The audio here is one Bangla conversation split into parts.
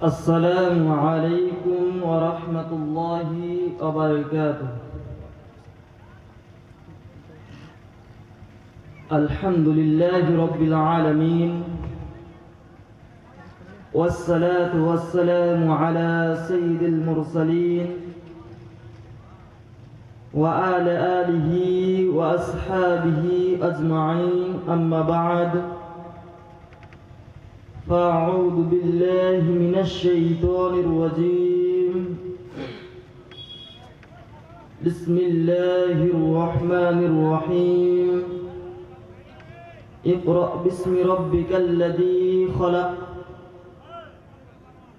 السلام عليكم ورحمة الله وبركاته. الحمد لله رب العالمين، والصلاة والسلام على سيد المرسلين وعلى آله وأصحابه أجمعين، أما بعد، فأعوذ بالله من الشيطان الرجيم. بسم الله الرحمن الرحيم. اقرأ باسم ربك الذي خلق.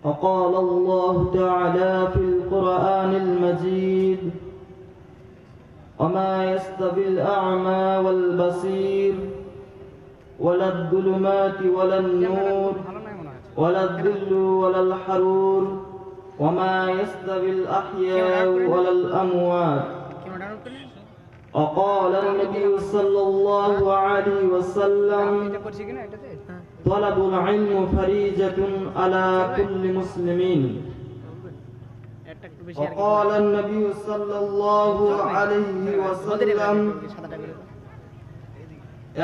وقال الله تعالى في القرآن المجيد: وما يستوي الأعمى والبصير ولا الظلمات ولا النور ولا الظل ولا الحرور وما يستوي الأحياء ولا الأموات. وقال النبي صلى الله عليه وسلم: طلب العلم فريضة على كل مسلم. وقال النبي صلى الله عليه وسلم: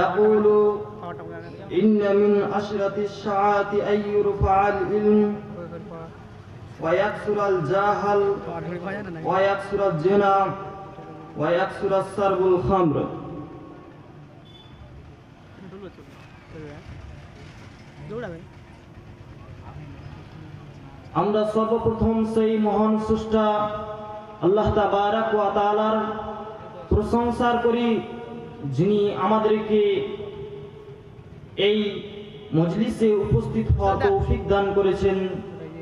يقول: إن من عشرة الساعات أن يرفع العلم ويكثر الجهل ويكثر الزنا ويكثر شرب الخمر. আমরা সর্বপ্রথম সেই মহান স্রষ্টা আল্লাহ তাবারাক ওয়া তাআলার প্রশংসা করি, যিনি আমাদেরকে এই মজলিসে উপস্থিত হওয়ার তৌফিক দান করেছেন।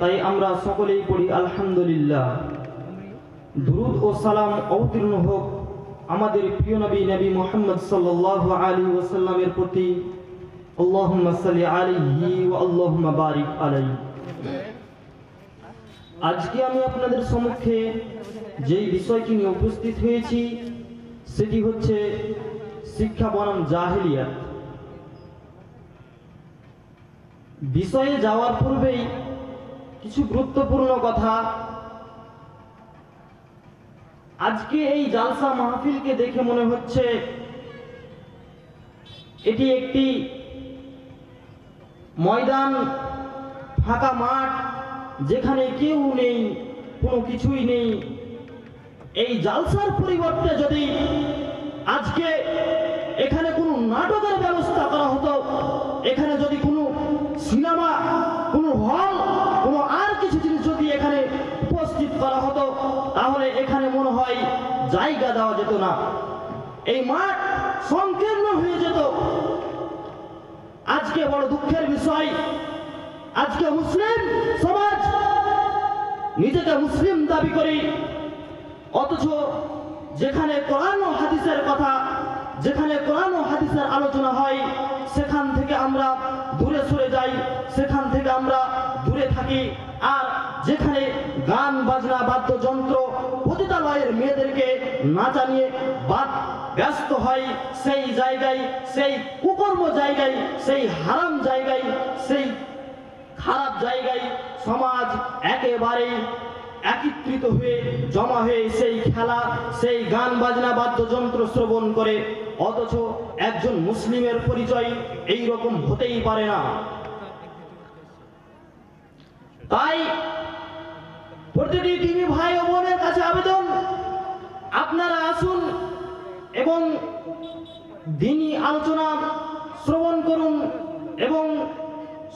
তাই আমরা সকলেই পড়ি আলহামদুলিল্লাহ। দুরূদ ও সালাম অবতীর্ণ হোক আমাদের প্রিয় নবী নবী মুহাম্মদ সাল্লাল্লাহু আলাইহি ওয়াসাল্লামের প্রতি। আল্লাহুম্মা সাল্লি আলাইহি ওয়া আল্লাহুম্মা বারিক আলাইহি। আজকে আমি আপনাদের সম্মুখে যেই বিষয়টি নিয়ে উপস্থিত হয়েছি সেটি হচ্ছে শিক্ষা বনাম জাহেলিয়াত। বিষয়ে যাওয়ার পূর্বেই কিছু গুরুত্বপূর্ণ কথা। আজকে এই জালসা মাহফিলকে দেখে মনে হচ্ছে এটি একটি ময়দান, ফাঁকা মাঠ, যেখানে কেউ নেই, কোনো কিছুই নেই। এই জালসার পরিবর্তে যদি আজকে এখানে কোনো নাটকের ব্যবস্থা করা হতো, এখানে যদি কোনো সিনেমা, কোনো হল, কোনো আর কিছু জিনিস যদি এখানে উপস্থিত করা হতো, তাহলে এখানে মনে হয় জায়গা দেওয়া যেত না, এই মাঠ সংকীর্ণ হয়ে যেত। আজকে বড় দুঃখের বিষয়, আজকে মুসলিম সমাজ নিজেকে মুসলিম দাবি করি, অথচ যেখানে কোরআন ও হাদিসের কথা, যেখানে কোরআন ও হাদিসের আলোচনা হয়, সেখান থেকে আমরা দূরে সরে যাই, সেখান থেকে আমরা দূরে থাকি। আর যেখানে গান বাজনা বাদ্যযন্ত্র পতিতালয়ের মেয়েদেরকে নাচা নিয়ে ব্যস্ত হয়, সেই জায়গায়, সেই কুকর্ম জায়গায়, সেই হারাম জায়গায়, সেই খারাপ জায়গায় সমাজ একেবারেই একত্রিত হয়ে জমা হয়ে সেই খেলা, সেই গান বাজনা বাদ্যযন্ত্র শ্রবণ করে। অথচ একজন মুসলিমের পরিচয় এই রকম হতেই পারে না। তাই প্রতিটি দিনী ভাই ও বোনের কাছে আবেদন, আপনারা আসুন এবং দিনী আলোচনা শ্রবণ করুন এবং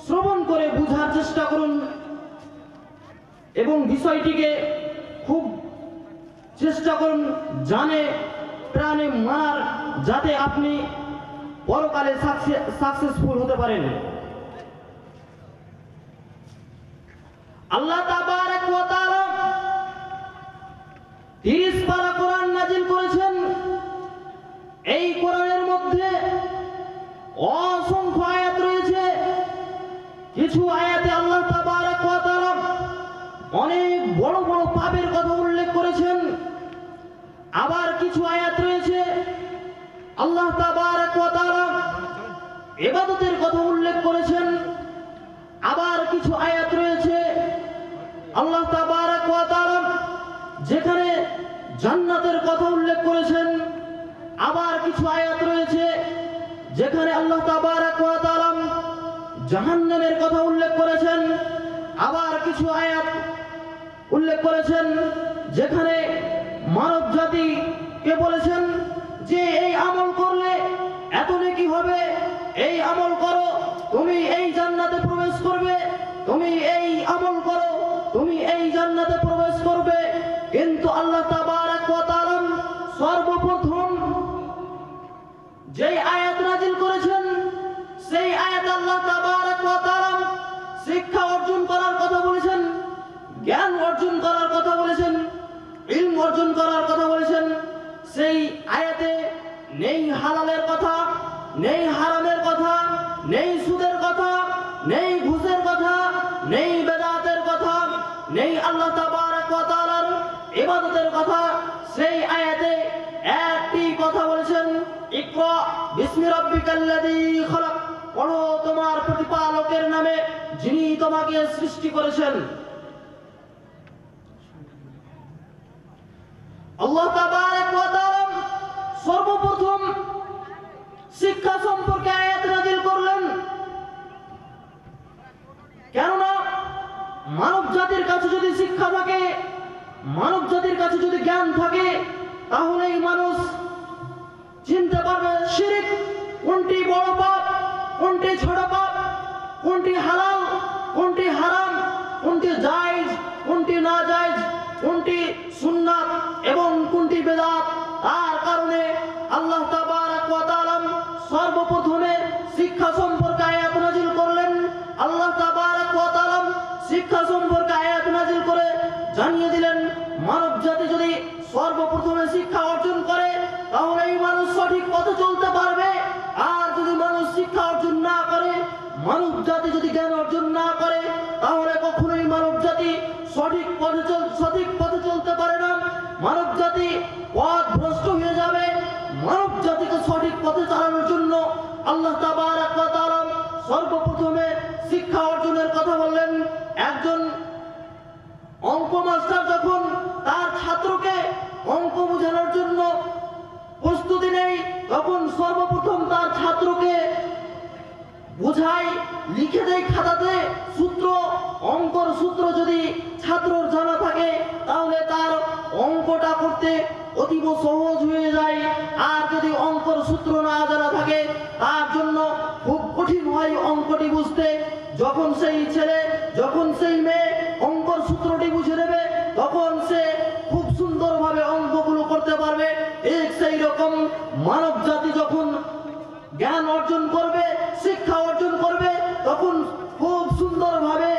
শ্রবণ করে বুঝার চেষ্টা করুন এবং বিষয়টিকে খুব চেষ্টা করুন জানে প্রাণে মানার, যাতে আপনি পরকালে সাকসেসফুল হতে পারেন। আল্লাহ তাবারাক ওয়া তাআলা 30 পারা কোরআন নাজিল করেছেন। এই কোরআনের মধ্যে অসংখ্য আয়াত রয়েছে। কিছু আয়াতে আল্লাহ তাবারাক ওয়া তাআলা অনেক বড় বড় পাপের কথা উল্লেখ করেছেন, আবার কিছু আয়াত রয়েছে আল্লাহ তাবারাক ওয়া তাআলা ইবাদতের কথা উল্লেখ করেছেন, আবার কিছু আয়াত রয়েছে কথা উল্লেখ করেছেন। আবার কিছু আয়াত রয়েছে যেখানে আল্লাহ তাবারক ওয়া তাআলা জাহান্নামের কথা উল্লেখ করেছেন। আবার কিছু আয়াত উল্লেখ করেছেন যেখানে মানব জাতিকে বলেছেন যে এই আমল করলে এত নেকি হবে, এই আমল করো তুমি এই জান্নাতে প্রবেশ করবে, তুমি এই আমল করো তুমি এই জান্নাতে প্রবেশ করবে। কিন্তু আল্লাহ তাবারক ওয়া তাআলা সর্বপ্রথম যেই আয়াত নাযিল করেছেন সেই আয়াত আল্লাহ তাবারক ওয়া তাআলা শিক্ষা অর্জন করার কথা বলেছেন, জ্ঞান অর্জন করার কথা বলেছেন, ইলম অর্জন করার কথা বলেছেন। সেই আয়াতে নেই হালালের কথা, নেই হারামের কথা, নেই সুদের কথা, নেই ঘুষের কথা, নেই বেদাতের কথা, নেই আল্লাহ তাবারক ওয়া তাআলার ইবাদতের কথা। সেই আয়াতে একটি কথা বলেছেন, ইকরা বিসমি রাব্বিকাল্লাযী খলাক, পড়ো তোমার প্রতিপালকের নামে যিনি তোমাকে সৃষ্টি করেছেন। আল্লাহ তাবারক ওয়া তাআলা সর্বপ্রথম শিক্ষা সম্পর্কে আয়াত নাযিল করলেন। কেননা মানব জাতির কাছে যদি শিক্ষা থাকে, মানব জাতির কাছে যদি জ্ঞান থাকে, তাহলেই মানুষ চিনতে পারবে শিরক কোনটি বড় পাপ, কোনটি ছোট পাপ, কোনটি হালাল, কোনটি হারাম, কোনটি জায়েজ, কোনটি না জায়েজ, কোনটি সুন্নাত এবং কোনটি বেদাত। তার কারণে আল্লাহ তাবারক ওয়া তাআলা সর্বপ্রথমে শিক্ষা সম্পর্কে আয়াত নাযিল করলেন। আল্লাহ তাবারক ওয়া তাআলা শিক্ষা সম্পর্কে আয়াত নাযিল করে জানিয়ে দিলেন মানব জাতি যদি সর্বপ্রথমে শিক্ষা অর্জন করে তাহলে এই মানুষ সঠিক পথে চলতে পারবে। আর যদি মানুষ শিক্ষা অর্জন না করে, মানব জাতি যদি জ্ঞান অর্জন না করে, তাহলে কখনোই মানব জাতি সঠিক পথে চলতে পারে না। মানব জাতি পথ ভ্রষ্ট হয়ে যাবে। মানব জাতিকে সঠিক পথে চালানোর জন্য আল্লাহ তাবারক ওয়া তাআলা সর্বপ্রথমে শিক্ষা অর্জনের কথা বললেন। একজন অঙ্ক মাস্টার যখন তার ছাত্রকে অঙ্ক বোঝানোর জন্য প্রস্তুতি নেই, তখন সর্বপ্রথম তার ছাত্রকে বোঝায়, লিখে দেয় খাতাতে সূত্র। অঙ্কর সূত্র যদি ছাত্রর জানা থাকে তাহলে তার অঙ্কটা করতে অতীব সহজ হয়ে যায়। আর যদি অঙ্কর সূত্র না জানা থাকে তার জন্য খুব কঠিন হয় অঙ্কটি বুঝতে। যখন সেই ছেলে, যখন সেই মেয়ে অঙ্কর সূত্রটি বুঝে নেবে, তখন সে খুব সুন্দরভাবে অঙ্কগুলো করতে পারবে। ঠিক সেই রকম মানব জাতি যখন জ্ঞান অর্জন করবে, শিক্ষা অর্জন করবে, তখন খুব সুন্দরভাবে,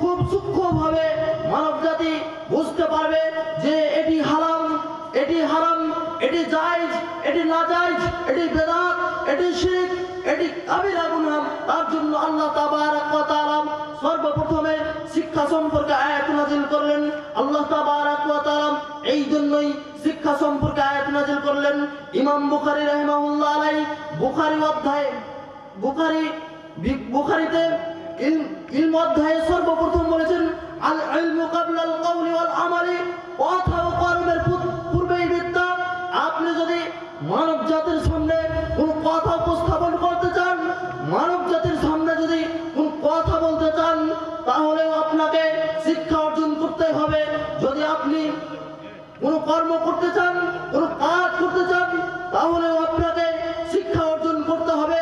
খুব সূক্ষ্মভাবে মানব জাতি বুঝতে পারবে যে এটি হারাম, এটি হারাম, এটি জায়েজ, এটি না জায়েজ, এটি বেদাত, এটি শিরক, এটি কাবিরা গুনাহ। তার জন্য আল্লাহ তাবারক ওয়া তাআলা সর্বপ্রথমে শিক্ষা সম্পর্কে আয়াত নাযিল করলেন। আল্লাহ তাবারক ওয়া তাআলা এই জন্যই শিক্ষা সম্পর্কে আয়াত নাযিল করলেন। ইমাম বুখারী রাহিমাহুল্লাহ আলাইহি বুখারীতে ইলম অধ্যায়ে সর্বপ্রথম বলেছেন, আল ইলমু ক্বাবলাল কওলি ওয়াল আমালি, কথা ও কর্মের পূর্বেই বিদ্যা। আপনি যদি মানব জাতির সামনে কোন কথা উপস্থাপন করতে চান, মানব জাতির সামনে যদি কোন কথা বলতে চান, তাহলেও আপনাকে শিক্ষা অর্জন করতে হবে। যদি আপনি কোন কর্ম করতে চান, কোন কাজ করতে চান, তাহলেও আপনাকে শিক্ষা অর্জন করতে হবে।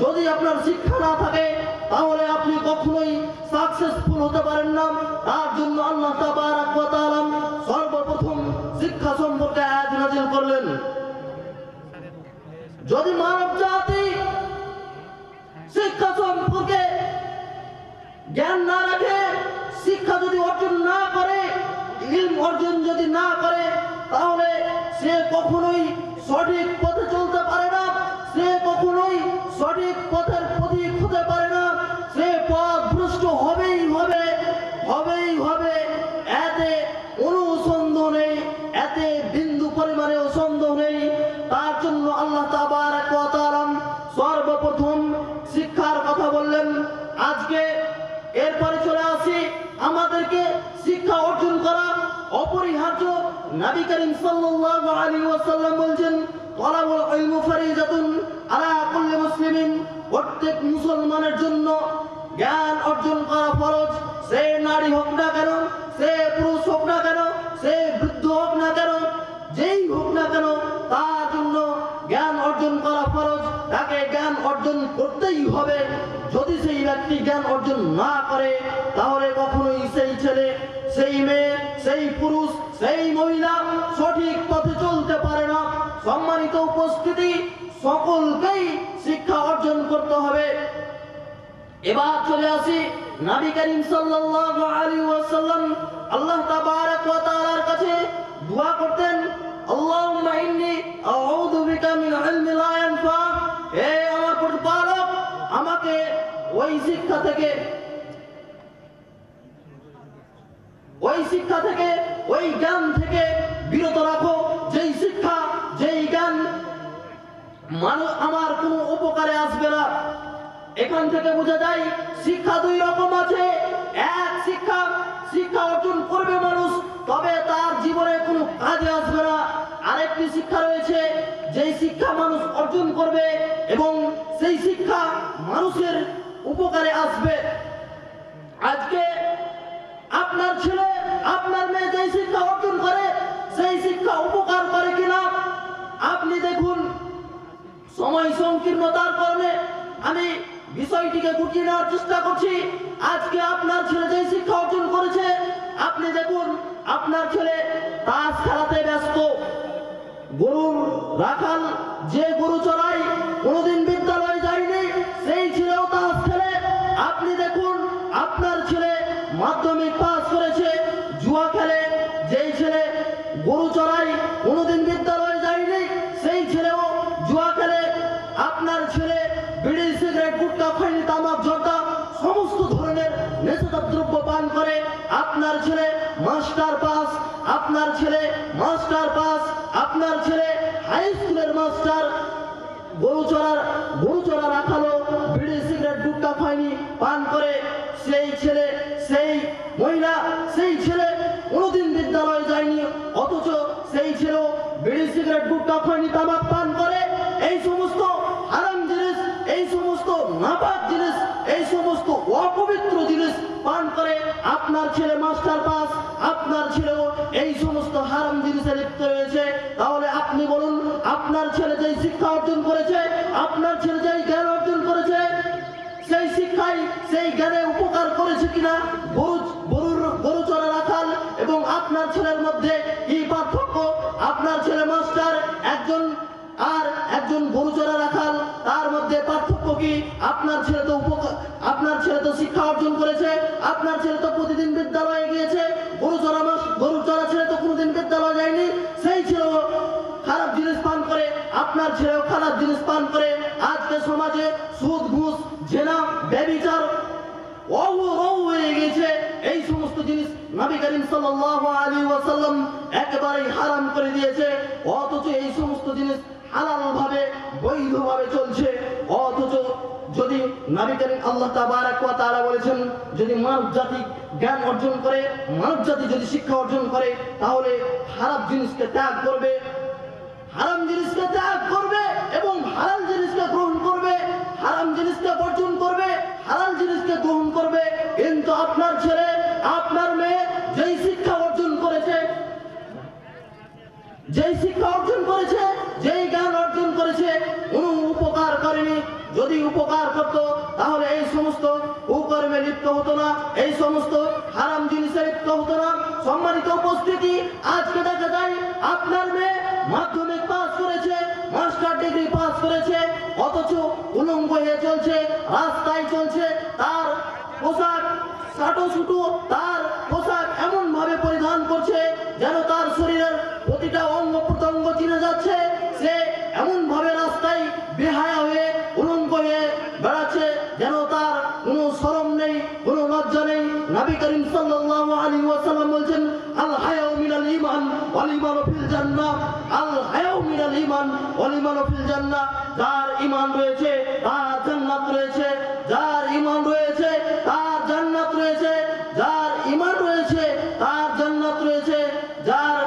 যদি আপনার শিক্ষা না থাকে তাহলে আপনি কখনোই সাকসেসফুল হতে পারেন না। তার জন্য আল্লাহ তাবারক ওয়া তাআলা সর্বপ্রথম শিক্ষা সম্পর্কে আয়াত নাযিল করলেন। যদি মানব জাতি শিক্ষা সম্পর্কে জ্ঞান না রাখে, শিক্ষা যদি অর্জন না করে, ইলম অর্জন যদি না করে, তাহলে সে কখনোই সঠিক পথে চলতে পারে না, সে কখনোই সঠিক পথের পথিক হতে পারে না। সে পথ ভ্রষ্ট হবেই হবে, হবেই হবে। এতে কোনো সন্দেহ নেই, এতে বিন্দু পরিমাণেও সন্দেহ নেই। তার জন্য আল্লাহ তাবারক ওয়া তাআলা সর্বপ্রথম শিক্ষার কথা বললেন। আজকে এরপরে চলে আসি, আমাদেরকে শিক্ষা অর্জন করা অপরিহার্য নবী করিম সাল্লাল্লাহু আলাইহি ওয়াসাল্লাম বলেন তলাবুল ইলম ফরিজাতুন আলা কুল্লি মুসলিমিন, প্রত্যেক মুসলমানের জন্য জ্ঞান অর্জন করা ফরজ। সে নারী হোক না কেন, সে পুরুষ হোক না কেন, সে বৃদ্ধ হোক না কেন, যেই হোক না কেন, তার জন্য জ্ঞান অর্জন করা ফরজ। তাকে জ্ঞান অর্জন করতেই হবে। যদি সেই ব্যক্তি জ্ঞান অর্জন না করে তাহলে কখনোই সেই ছেলে, সেই মেয়ে, সেই পুরুষ, সেই মহিলা সঠিক পথে চলতে পারে না। সম্মানিত উপস্থিতি, সকলকেই শিক্ষা অর্জন করতে হবে। এবার চলে আসি নবী করিম সাল্লাল্লাহু আলাইহি ওয়াসাল্লাম আল্লাহ তাবারক ওয়া তাআলার কাছে দোয়া করতেন, আল্লাহুম্মা ইন্নী আউযু বিকা মিন ইলমি লা ইয়ানফা। হে আমার প্রতিপালক, আমাকে ওই শিক্ষা থেকে, ওই জ্ঞান থেকে বিরত রাখো যেই শিক্ষা, যেই জ্ঞান আমার কোনো উপকারে আসবে না। এখান থেকে বোঝা যায় শিক্ষা দুই রকম আছে। এক, শিক্ষা অর্জন করবে মানুষ, তবে তার জীবনে কোনো কাজে আসবে না। আরেকটি শিক্ষা রয়েছে, যেই শিক্ষা মানুষ অর্জন করবে এবং সেই শিক্ষা মানুষের উপকারে আসবে। আজকে আপনার ছেলে, আপনার মেয়ে যেই শিক্ষা অর্জন করে সেই শিক্ষা উপকার করে কিনা আপনি দেখুন। সময় সংকীর্ণতার কারণে আমি বিষয়টিকে গুটিয়ে নেওয়ার চেষ্টা করছি। আজকে আপনার ছেলে যে শিক্ষা অর্জন করেছে, আপনি দেখুন আপনার ছেলে তাস খেলাতে ব্যস্ত। গরুর রাখাল যে গরু চড়াই, কোনোদিন বিদ্যালয়ে যায়নি, সেই ছেলেও তাস খেলে। আপনি দেখুন আপনার ছেলে মাধ্যমিক পাস করেছে, জুয়া খেলে। যেই ছেলে গরু চড়াই, কোনোদিন বিদ্যালয়ে যায়নি, সেই ছেলেও জুয়া খেলে। আপনার ছেলে বিড়ি, সিগারেট, গুটখা, খৈনি, তামাক, জর্দা সমস্ত ধরনের নেশাদার দ্রব্য পান করে। আপনার ছেলে মাস্টার পাস, আপনার ছেলে মাস্টার পাস, আপনার ছেলে হাই স্কুলের মাস্টার। গরু চড়া রাখালো, বিড়ি, সিগারেট, গুটখা, খৈনি পান করে। সেই ছেলে, সেই মহিলা, সেই ছেলে কোনোদিন বিদ্যালয়ে যায়নি, অথচ সেই ছেলেও বিড়ি, সিগারেট, গুটখা, খৈনি, তামাক পান করে। এই সমস্ত হারাম জিনিস, এই সমস্ত নাপাক জিনিস, এই সমস্ত অপবিত্র জিনিস পান করে। আপনার ছেলে মাস্টার পাস, আপনার ছেলেও এই সমস্ত হারাম জিনিসে লিপ্ত রয়েছে। তাহলে আপনি বলুন, আপনার ছেলে যেই শিক্ষা অর্জন করেছে, আপনার ছেলে যেই জ্ঞান অর্জন করেছে, সেই শিক্ষাই সেই জ্ঞানে উপকার করেছে কিনা? গরু চড়া রাখাল এবং আপনার ছেলের মধ্যে কি পার্থক্য? আপনার ছেলে মাস্টার, একজন গরু চড়া রাখাল, তার মধ্যে পার্থক্য কি? আপনার ছেলে তো শিক্ষা অর্জন করেছে, আপনার ছেলে তো প্রতিদিন বিদ্যালয়ে গিয়েছে। গরু চড়া ছেলে তো কোনোদিন বিদ্যালয়ে যায়নি, সেই ছেলেও খারাপ জিনিস পান করে, আপনার ছেলেও খারাপ জিনিস পান করে। আজকে সমাজে সুদ, ঘুষ, জেনা, ব্যভিচার হয়ে গেছে। এই সমস্ত জিনিস নবী করিম সাল্লাল্লাহু আলাইহি ওয়াসাল্লাম একেবারেই হারাম করে দিয়েছে। অথচ এই সমস্ত জিনিস হালাল ভাবে, বৈধ ভাবে চলছে। অথচ যদি নবী করিম আল্লাহ তাবারক ওয়া তাআলা বলেছেন, যদি মানব জাতি জ্ঞান অর্জন করে, মানব জাতি যদি শিক্ষা অর্জন করে, তাহলে খারাপ জিনিসকে ত্যাগ করবে, হারাম জিনিসকে ত্যাগ করবে এবং হালাল জিনিসকে গ্রহণ করবে, হারাম জিনিসকে বর্জন করবে, হালাল জিনিসকে গ্রহণ করবে। কিন্তু আপনার ছেলে, আপনার মেয়ে যেই শিক্ষা অর্জন করেছে, যেই জ্ঞান অর্জন করেছে, কোনো উপকার করেনি। যদি উপকার করত তাহলে এই সমস্ত কুকর্মে লিপ্ত হতো না, এই সমস্ত হারাম জিনিসে লিপ্ত হতো না। সম্মানিত উপস্থিতি, আজকে দেখা যায় আপনার মেয়ে মাধ্যমিক পাস করেছে, মাস্টার ডিগ্রি পাস করেছে, অথচ উলঙ্গ হয়ে চলছে, রাস্তায় চলছে। তার পোশাক ছাটো-ছুটো, তার পোশাক এমন ভাবে পরিধান করছে যেন তার শরীরের প্রতিটা অঙ্গ প্রত্যঙ্গ চিনে যাচ্ছে। সে এমন ভাবে রাস্তায় বেহায়া হয়ে উলঙ্গ হয়ে বেড়াচ্ছে যেন তার কোনো শরম নেই, কোনো লজ্জা নেই। নবী করিম সাল্লাল্লাহু আলাইহি ওয়াসাল্লাম বলেছেন, আল হায়াউ মিনাল ঈমান ওয়াল ঈমানু ফিল জান্নাহ। আল হায়াউ মিনাল ঈমান ওয়াল ঈমানু ফিল জান্নাহ। যার ঈমান রয়েছে তার জান্নাত রয়েছে, যার ঈমান রয়েছে তার জান্নাত রয়েছে, যার ঈমান রয়েছে তার জান্নাত রয়েছে, যার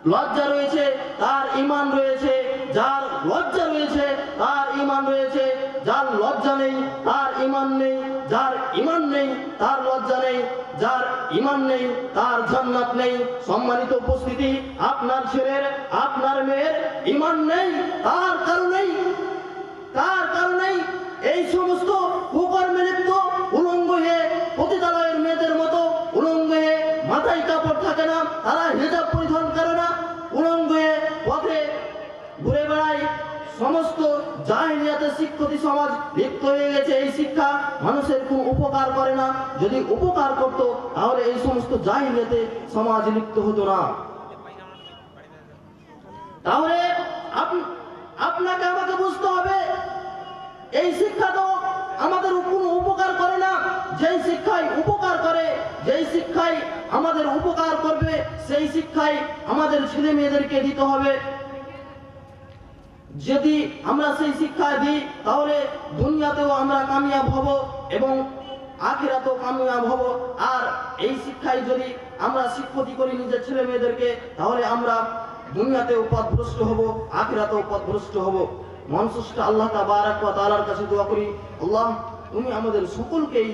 লজ্জা রয়েছে তার ঈমান রয়েছে, যার লজ্জা রয়েছে তার ঈমান রয়েছে, যার লজ্জা নেই তার ঈমান নেই, যার ঈমান নেই তার লজ্জা নেই, যার ঈমান নেই তার জান্নাত নেই। সম্মানিত উপস্থিতি, আপনার ছেলের আপনার মেয়ের ঈমান নেই, তার কারণেই এই সমস্ত কুকর্মে লিপ্ত, উলঙ্গ হয়ে পতিতালয়ের মেয়েদের মতো উলঙ্গ হয়ে মাথায় কাপড় থাকে না, তারা হিজাব পরিধান করে না, উলঙ্গ হয়ে পথে ঘুরে বেড়ায়। সমস্ত জাহিলিয়াতে শিক্ষিত সমাজ লিপ্ত হয়ে গেছে। এই শিক্ষা মানুষের কোন উপকার করে না। যদি উপকার করত তাহলে এই সমস্ত জাহিলিয়াতে সমাজ লিপ্ত হতো না। তাহলে আপনাকে আমাকে বুঝতে হবে, এই শিক্ষা তো আমাদের কোনো উপকার করে না। যেই শিক্ষায় উপকার করে, যেই শিক্ষায় আমাদের উপকার করবে, সেই শিক্ষাই আমাদের ছেলে মেয়েদেরকে দিতে হবে। যদি আমরা সেই শিক্ষা দিই তাহলে দুনিয়াতেও আমরা কামিয়াব হব এবং আখিরাতেও কামিয়াব হব। আর এই শিক্ষায় যদি আমরা শিক্ষিত করি নিজের ছেলে মেয়েদেরকে, তাহলে আমরা দুনিয়াতেও পথভ্রষ্ট হব, আখিরাতেও পথভ্রষ্ট হব। মনসুষ্ট আল্লাহ তাবারক ওয়া তাআলার কাছে দোয়া করি, আল্লাহ তুমি আমাদের সকলকেই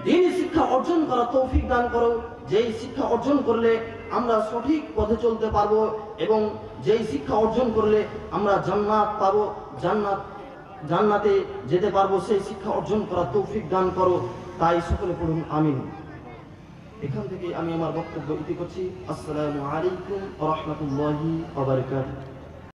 দ্বীনি শিক্ষা অর্জন করার তৌফিক দান করো, যেই শিক্ষা অর্জন করলে আমরা সঠিক পথে চলতে পারবো এবং যেই শিক্ষা অর্জন করলে আমরা জান্নাত পাবো, জান্নাতে যেতে পারবো, সেই শিক্ষা অর্জন করার তৌফিক দান করো। তাই সকলে পড়ুন আমিন। এখান থেকে আমি আমার বক্তব্য ইতি করছি। আসসালামু আলাইকুম ওয়া রাহমাতুল্লাহি ওয়া বারাকাতুহু।